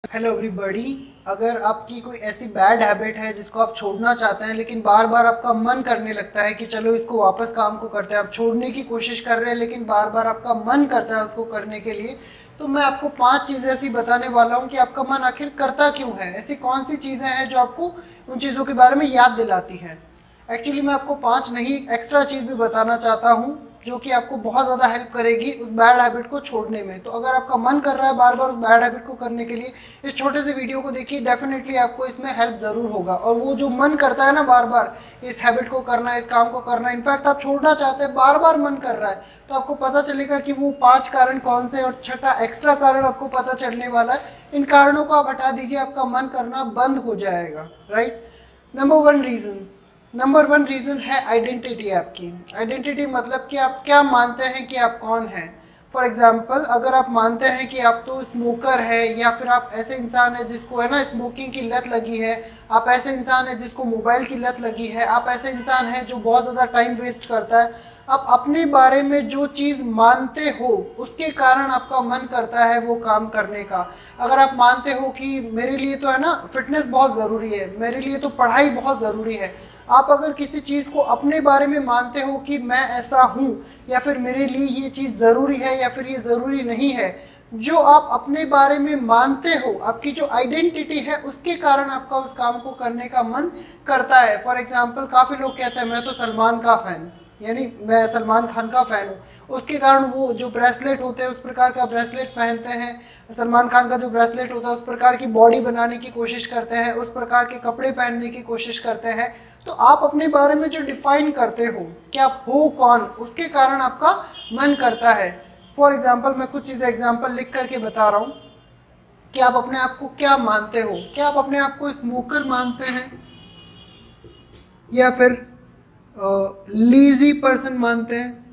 Hello everybody. अगर आपकी कोई ऐसी बैड हैबिट है जिसको आप छोड़ना चाहते हैं लेकिन बार बार आपका मन करने लगता है कि चलो इसको वापस काम को करते हैं, आप छोड़ने की कोशिश कर रहे हैं लेकिन बार बार आपका मन करता है उसको करने के लिए, तो मैं आपको 5 चीज़ें ऐसी बताने वाला हूँ कि आपका मन आखिर करता क्यों है। ऐसी कौन सी चीज़ें हैं जो आपको उन चीज़ों के बारे में याद दिलाती हैं। एक्चुअली मैं आपको 5 नहीं एक्स्ट्रा चीज़ भी बताना चाहता हूँ जो कि आपको बहुत ज़्यादा हेल्प करेगी उस बैड हैबिट को छोड़ने में। तो अगर आपका मन कर रहा है बार बार उस बैड हैबिट को करने के लिए, इस छोटे से वीडियो को देखिए, डेफिनेटली आपको इसमें हेल्प ज़रूर होगा। और वो जो मन करता है ना बार बार इस हैबिट को करना है, इस काम को करना है, इनफैक्ट आप छोड़ना चाहते हैं, बार बार मन कर रहा है, तो आपको पता चलेगा कि वो 5 कारण कौन से, और छठा एक्स्ट्रा कारण आपको पता चलने वाला है। इन कारणों को आप हटा दीजिए, आपका मन करना बंद हो जाएगा। राइट। नंबर वन रीज़न है आइडेंटिटी। आपकी आइडेंटिटी मतलब कि आप क्या मानते हैं कि आप कौन हैं। फॉर एग्जाम्पल, अगर आप मानते हैं कि आप तो स्मोकर है, या फिर आप ऐसे इंसान है जिसको है ना स्मोकिंग की लत लगी है, आप ऐसे इंसान है जिसको मोबाइल की लत लगी है, आप ऐसे इंसान है जो बहुत ज़्यादा टाइम वेस्ट करता है, आप अपने बारे में जो चीज़ मानते हो उसके कारण आपका मन करता है वो काम करने का। अगर आप मानते हो कि मेरे लिए तो है ना फिटनेस बहुत ज़रूरी है, मेरे लिए तो पढ़ाई बहुत ज़रूरी है, आप अगर किसी चीज़ को अपने बारे में मानते हो कि मैं ऐसा हूँ, या फिर मेरे लिए ये चीज़ ज़रूरी है या फिर ये ज़रूरी नहीं है, जो आप अपने बारे में मानते हो, आपकी जो आइडेंटिटी है, उसके कारण आपका उस काम को करने का मन करता है। फॉर एग्जाम्पल, काफ़ी लोग कहते हैं मैं तो सलमान का फ़ैन, यानी मैं सलमान खान का फ़ैन हूँ, उसके कारण वो जो ब्रेसलेट होते हैं उस प्रकार का ब्रेसलेट पहनते हैं, सलमान खान का जो ब्रेसलेट होता है उस प्रकार की बॉडी बनाने की कोशिश करते हैं, उस प्रकार के कपड़े पहनने की कोशिश करते हैं। तो आप अपने बारे में जो डिफाइन करते हो कि आप हो कौन, उसके कारण आपका मन करता है। फॉर एग्जाम्पल, मैं कुछ चीज़ें एग्जाम्पल लिख करके बता रहा हूँ कि आप अपने आप को क्या मानते हो। क्या आप अपने आप को स्मोकर मानते हैं, या फिर लेजी पर्सन मानते हैं?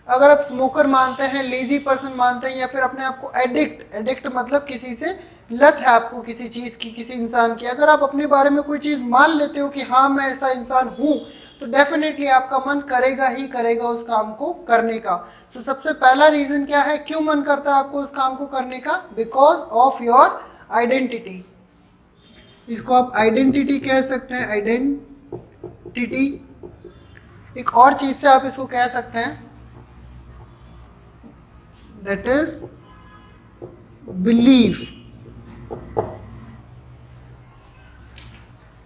अगर आप स्मोकर मानते हैं, लेजी पर्सन मानते हैं, या फिर अपने आप को एडिक्ट, एडिक्ट मतलब किसी से लत है आपको किसी चीज़ की, किसी इंसान की, अगर आप अपने बारे में कोई चीज़ मान लेते हो कि हाँ मैं ऐसा इंसान हूँ, तो डेफिनेटली आपका मन करेगा ही करेगा उस काम को करने का। तो सबसे पहला रीज़न क्या है, क्यों मन करता है आपको उस काम को करने का? Because of your identity. इसको आप आइडेंटिटी कह सकते हैं, आइडेंटिटी। एक और चीज़ से आप इसको कह सकते हैं, that is belief.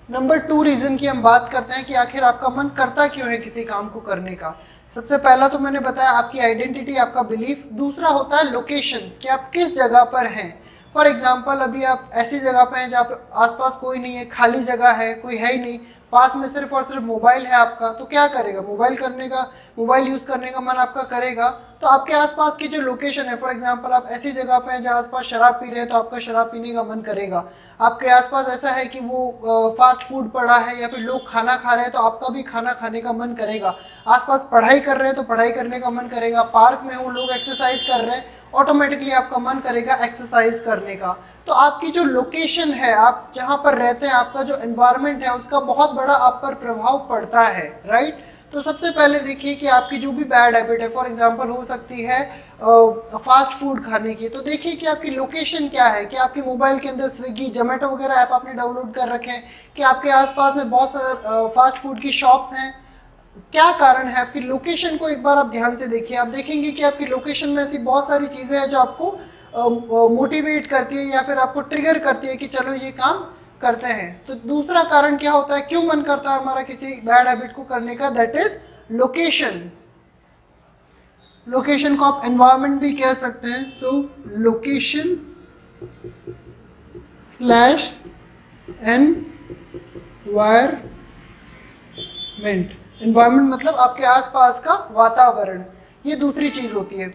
Number 2 reason की हम बात करते हैं कि आखिर आपका मन करता क्यों है किसी काम को करने का। सबसे पहला तो मैंने बताया आपकी आइडेंटिटी, आपका बिलीफ। दूसरा होता है लोकेशन, कि आप किस जगह पर हैं। फॉर एग्जाम्पल, अभी आप ऐसी जगह पर हैं जहाँ पे आसपास कोई नहीं है, खाली जगह है, कोई है ही नहीं, पास में सिर्फ और सिर्फ मोबाइल है आपका, तो क्या करेगा? मोबाइल यूज़ करने का मन आपका करेगा। तो आपके आसपास की जो लोकेशन है, फॉर एग्जांपल आप ऐसी जगह पे हैं जहाँ आसपास शराब पी रहे हैं, तो आपका शराब पीने का मन करेगा। आपके आसपास ऐसा है कि वो फास्ट फूड पड़ा है, या फिर लोग खाना खा रहे हैं, तो आपका भी खाना खाने का मन करेगा। आसपास पढ़ाई कर रहे हैं तो पढ़ाई करने का मन करेगा। पार्क में हो, लोग एक्सरसाइज कर रहे हैं, ऑटोमेटिकली आपका मन करेगा एक्सरसाइज करने का। तो आपकी जो लोकेशन है, आप जहाँ पर रहते हैं, आपका जो एनवायरनमेंट है, उसका बहुत बड़ा आप पर प्रभाव पड़ता है। राइट। तो सबसे पहले देखिए कि आपकी जो भी बैड हैबिट है, फॉर एग्जांपल हो सकती है फास्ट फूड खाने की, तो देखिए कि आपकी लोकेशन क्या है, कि आपके मोबाइल के अंदर स्विगी, जोमेटो वगैरह ऐप आपने डाउनलोड कर रखे हैं, कि आपके आसपास में बहुत सारे फास्ट फूड की शॉप्स हैं। क्या कारण है? आपकी लोकेशन को एक बार आप ध्यान से देखिए, आप देखेंगे कि आपकी लोकेशन में ऐसी बहुत सारी चीज़ें हैं जो आपको मोटिवेट करती है या फिर आपको ट्रिगर करती है कि चलो ये काम करते हैं। तो दूसरा कारण क्या होता है, क्यों मन करता है हमारा किसी बैड हैबिट को करने का? That is location. लोकेशन को आप एनवायरनमेंट भी कह सकते हैं। सो लोकेशन स्लैश एनवायरमेंट। एनवायरनमेंट मतलब आपके आसपास का वातावरण। ये दूसरी चीज होती है।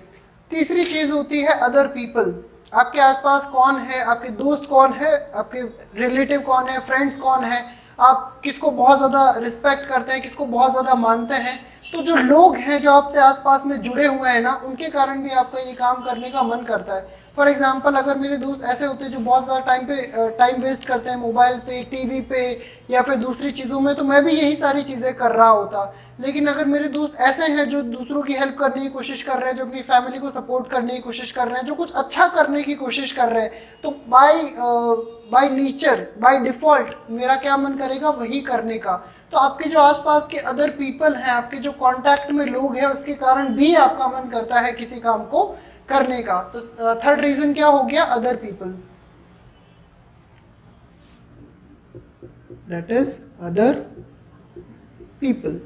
तीसरी चीज होती है अदर पीपल। आपके आसपास कौन है, आपके दोस्त कौन है, आपके रिलेटिव कौन है, फ्रेंड्स कौन है, आप किसको बहुत ज़्यादा रिस्पेक्ट करते हैं, किसको बहुत ज़्यादा मानते हैं। तो जो लोग हैं जो आपसे आसपास में जुड़े हुए हैं ना, उनके कारण भी आपका ये काम करने का मन करता है। फॉर एग्जाम्पल, अगर मेरे दोस्त ऐसे होते हैं जो बहुत ज़्यादा टाइम वेस्ट करते हैं मोबाइल पे, टीवी पे या फिर दूसरी चीज़ों में, तो मैं भी यही सारी चीज़ें कर रहा होता। लेकिन अगर मेरे दोस्त ऐसे हैं जो दूसरों की हेल्प करने की कोशिश कर रहे हैं, जो अपनी फैमिली को सपोर्ट करने की कोशिश कर रहे हैं, जो कुछ अच्छा करने की कोशिश कर रहे हैं, तो बाय नेचर, बाय डिफॉल्ट मेरा क्या मन करेगा, वही करने का। तो आपके जो आसपास के अदर पीपल हैं, आपके जो कांटेक्ट में लोग हैं, उसके कारण भी आपका मन करता है किसी काम को करने का। तो थर्ड रीजन क्या हो गया, other people, that is other people.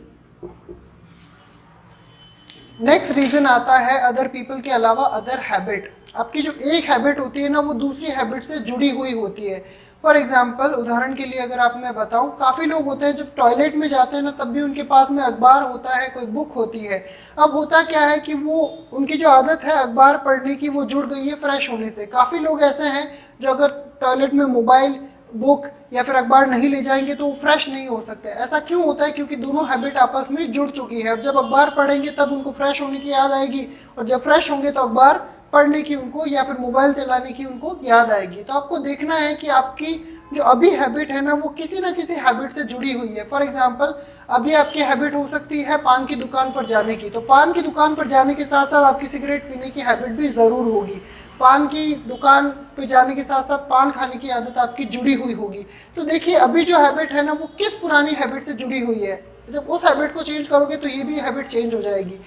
Next reason आता है अदर पीपल के अलावा अदर हैबिट। आपकी जो एक हैबिट होती है ना, वो दूसरी हैबिट से जुड़ी हुई होती है। फॉर एग्जाम्पल, उदाहरण के लिए अगर आप मैं बताऊं, काफ़ी लोग होते हैं जब टॉयलेट में जाते हैं ना, तब भी उनके पास में अखबार होता है, कोई बुक होती है। अब होता क्या है कि वो उनकी जो आदत है अखबार पढ़ने की, वो जुड़ गई है फ्रेश होने से। काफ़ी लोग ऐसे हैं जो अगर टॉयलेट में मोबाइल, बुक या फिर अखबार नहीं ले जाएंगे तो वो फ्रेश नहीं हो सकते। ऐसा क्यों होता है? क्योंकि दोनों हैबिट आपस में जुड़ चुकी है। अब जब अखबार पढ़ेंगे तब उनको फ्रेश होने की याद आएगी, और जब फ्रेश होंगे तो अखबार पढ़ने की उनको या फिर मोबाइल चलाने की उनको याद आएगी। तो आपको देखना है कि आपकी जो अभी हैबिट है ना, वो किसी ना किसी हैबिट से जुड़ी हुई है। फॉर एग्जाम्पल, अभी आपकी हैबिट हो सकती है पान की दुकान पर जाने की, तो पान की दुकान पर जाने के साथ साथ आपकी सिगरेट पीने की हैबिट भी ज़रूर होगी। पान की दुकान पे जाने के साथ साथ पान खाने की आदत आपकी जुड़ी हुई होगी। तो देखिए, अभी जो हैबिट है ना, वो किस पुरानी हैबिट से जुड़ी हुई है। जब उस हैबिट को चेंज करोगे तो ये भी हैबिट चेंज हो जाएगी।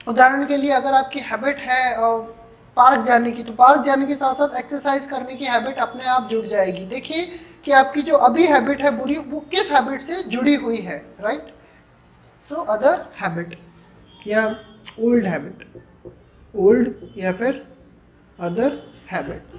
उदाहरण के लिए, अगर आपकी हैबिट है पार्क जाने की, तो पार्क जाने के साथ साथ एक्सरसाइज करने की हैबिट अपने आप जुड़ जाएगी। देखिए कि आपकी जो अभी हैबिट है बुरी, वो किस हैबिट से जुड़ी हुई है, राइट। सो अदर हैबिट या ओल्ड हैबिट, ओल्ड या फिर अदर हैबिट।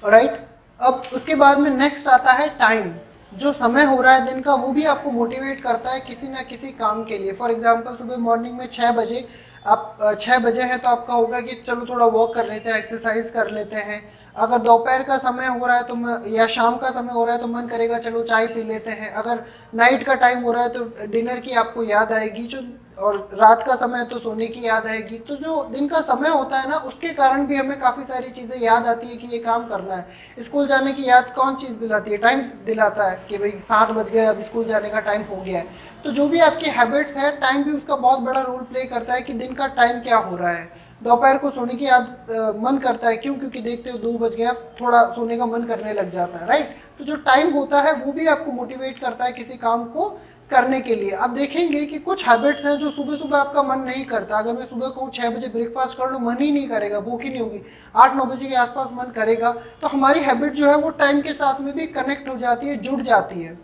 राइट। अब उसके बाद में नेक्स्ट आता है टाइम। जो समय हो रहा है दिन का, वो भी आपको मोटिवेट करता है किसी ना किसी काम के लिए। फॉर एग्जांपल, सुबह मॉर्निंग में 6 बजे, आप 6 बजे हैं तो आपका होगा कि चलो थोड़ा वॉक कर लेते हैं, एक्सरसाइज कर लेते हैं। अगर दोपहर का समय हो रहा है तो या शाम का समय हो रहा है तो मन करेगा चलो चाय पी लेते हैं। अगर नाइट का टाइम हो रहा है तो डिनर की आपको याद आएगी, जो और रात का समय है तो सोने की याद आएगी। तो जो दिन का समय होता है ना, उसके कारण भी हमें काफ़ी सारी चीज़ें याद आती है कि ये काम करना है। स्कूल जाने की याद कौन चीज़ दिलाती है? टाइम दिलाता है कि भाई 7 बज गए, अब स्कूल जाने का टाइम हो गया है। तो जो भी आपकी हैबिट्स है, टाइम भी उसका बहुत बड़ा रोल प्ले करता है कि दिन का टाइम क्या हो रहा है। दोपहर को सोने की याद मन करता है, क्यों? क्योंकि देखते हो 2 बज गया, थोड़ा सोने का मन करने लग जाता है, राइट। तो जो टाइम होता है वो भी आपको मोटिवेट करता है किसी काम को करने के लिए। आप देखेंगे कि कुछ हैबिट्स हैं जो सुबह सुबह आपका मन नहीं करता। अगर मैं सुबह कहूँ 6 बजे ब्रेकफास्ट कर लूँ, मन ही नहीं करेगा, भूख ही नहीं होगी। 8-9 बजे के आसपास मन करेगा। तो हमारी हैबिट जो है वो टाइम के साथ में भी कनेक्ट हो जाती है, जुड़ जाती है।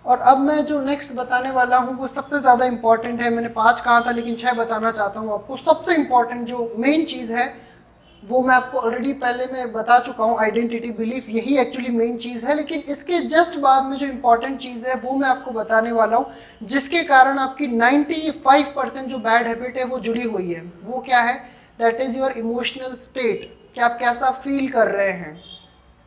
और अब मैं जो नेक्स्ट बताने वाला हूँ वो सबसे ज़्यादा इंपॉर्टेंट है। मैंने 5 कहा था लेकिन 6 बताना चाहता हूँ आपको। सबसे इंपॉर्टेंट जो मेन चीज़ है वो मैं आपको ऑलरेडी पहले मैं बता चुका हूँ, आइडेंटिटी बिलीफ, यही एक्चुअली मेन चीज़ है। लेकिन इसके जस्ट बाद में जो इंपॉर्टेंट चीज़ है वो मैं आपको बताने वाला हूँ, जिसके कारण आपकी 95% जो बैड हैबिट है वो जुड़ी हुई है। वो क्या है? That is your emotional state, कि आप कैसा फील कर रहे हैं।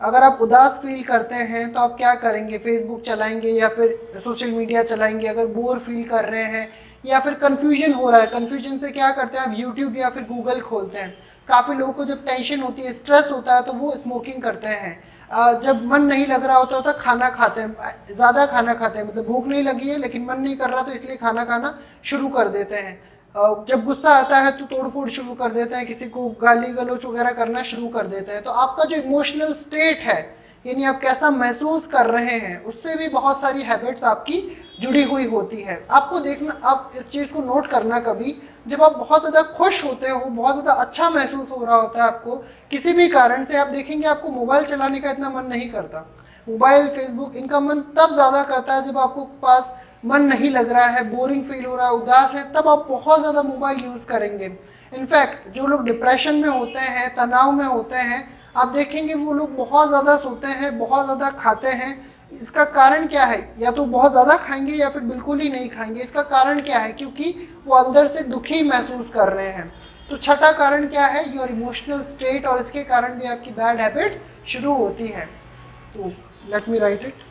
अगर आप उदास फील करते हैं तो आप क्या करेंगे? फेसबुक चलाएंगे या फिर सोशल मीडिया चलाएंगे। अगर बोर फील कर रहे हैं या फिर कन्फ्यूजन हो रहा है, कन्फ्यूजन से क्या करते हैं? आप यूट्यूब या फिर गूगल खोलते हैं। काफ़ी लोगों को जब टेंशन होती है, स्ट्रेस होता है, तो वो स्मोकिंग करते हैं। जब मन नहीं लग रहा होता तो खाना खाते हैं, ज़्यादा खाना खाते हैं, मतलब भूख नहीं लगी है लेकिन मन नहीं कर रहा तो इसलिए खाना खाना शुरू कर देते हैं। जब गुस्सा आता है तो तोड़फोड़ शुरू कर देते हैं, किसी को गाली गलौज वगैरह करना शुरू कर देते हैं। तो आपका जो इमोशनल स्टेट है, यानी आप कैसा महसूस कर रहे हैं, उससे भी बहुत सारी हैबिट्स आपकी जुड़ी हुई होती है। आपको देखना, आप इस चीज़ को नोट करना कभी, जब आप बहुत ज़्यादा खुश होते हो, बहुत ज़्यादा अच्छा महसूस हो रहा होता है आपको किसी भी कारण से, आप देखेंगे आपको मोबाइल चलाने का इतना मन नहीं करता। मोबाइल, फेसबुक, इनका मन तब ज़्यादा करता है जब आपको पास मन नहीं लग रहा है, बोरिंग फील हो रहा है, उदास है, तब आप बहुत ज़्यादा मोबाइल यूज़ करेंगे। इनफैक्ट जो लोग डिप्रेशन में होते हैं, तनाव में होते हैं, आप देखेंगे वो लोग बहुत ज़्यादा सोते हैं, बहुत ज़्यादा खाते हैं, इसका कारण क्या है? या तो बहुत ज़्यादा खाएंगे या फिर बिल्कुल ही नहीं खाएंगे। इसका कारण क्या है? क्योंकि वो अंदर से दुखी महसूस कर रहे हैं। तो छठा कारण क्या है? योर इमोशनल स्टेट, और इसके कारण भी आपकी बैड हैबिट्स शुरू होती है। तो लेट मी राइट इट।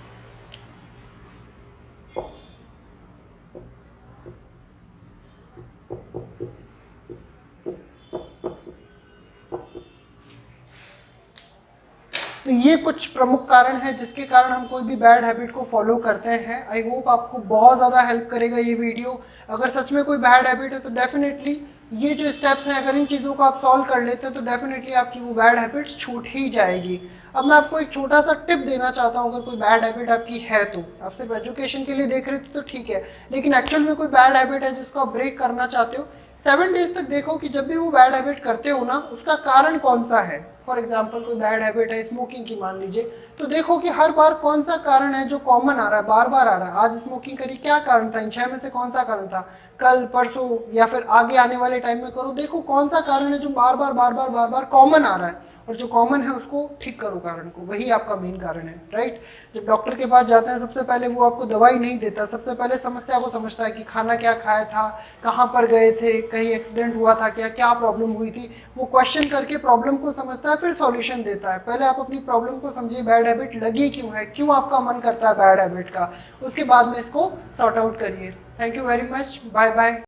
तो ये कुछ प्रमुख कारण है जिसके कारण हम कोई भी बैड हैबिट को फॉलो करते हैं। आई होप आपको बहुत ज़्यादा हेल्प करेगा ये वीडियो। अगर सच में कोई बैड हैबिट है तो डेफिनेटली ये जो स्टेप्स हैं, अगर इन चीज़ों को आप सॉल्व कर लेते हैं तो डेफिनेटली आपकी वो बैड हैबिट्स छूट ही जाएगी। अब मैं आपको एक छोटा सा टिप देना चाहता हूँ। अगर कोई बैड हैबिट आपकी है, तो आप सिर्फ एजुकेशन के लिए देख रहे थे तो ठीक है, लेकिन एक्चुअल में कोई बैड हैबिट है जिसको आप ब्रेक करना चाहते हो, 7 डेज तक देखो कि जब भी वो बैड हैबिट करते हो ना, उसका कारण कौन सा है। फॉर एग्जाम्पल कोई बैड हैबिट है स्मोकिंग की मान लीजिए, तो देखो कि हर बार कौन सा कारण है जो कॉमन आ रहा है, बार बार आ रहा है। आज स्मोकिंग करी, क्या कारण था? इन 6 में से कौन सा कारण था? कल, परसों या फिर आगे आने वाले टाइम में करो, देखो कौन सा कारण है जो बार बार कॉमन आ रहा है, और जो कॉमन है उसको ठीक करो कारण को, वही आपका मेन कारण है, राइट। जब डॉक्टर के पास जाते हैं सबसे पहले वो आपको दवाई नहीं देता, सबसे पहले समस्या को समझता है कि खाना क्या खाया था, कहाँ पर गए थे, कहीं एक्सीडेंट हुआ था क्या, क्या प्रॉब्लम हुई थी। वो क्वेश्चन करके प्रॉब्लम को समझता है, फिर सॉल्यूशन देता है। पहले आप अपनी प्रॉब्लम को समझिए, बैड हैबिट लगी क्यों है, क्यों आपका मन करता है बैड हैबिट का, उसके बाद में इसको सॉर्ट आउट करिए। Thank you very much, bye bye.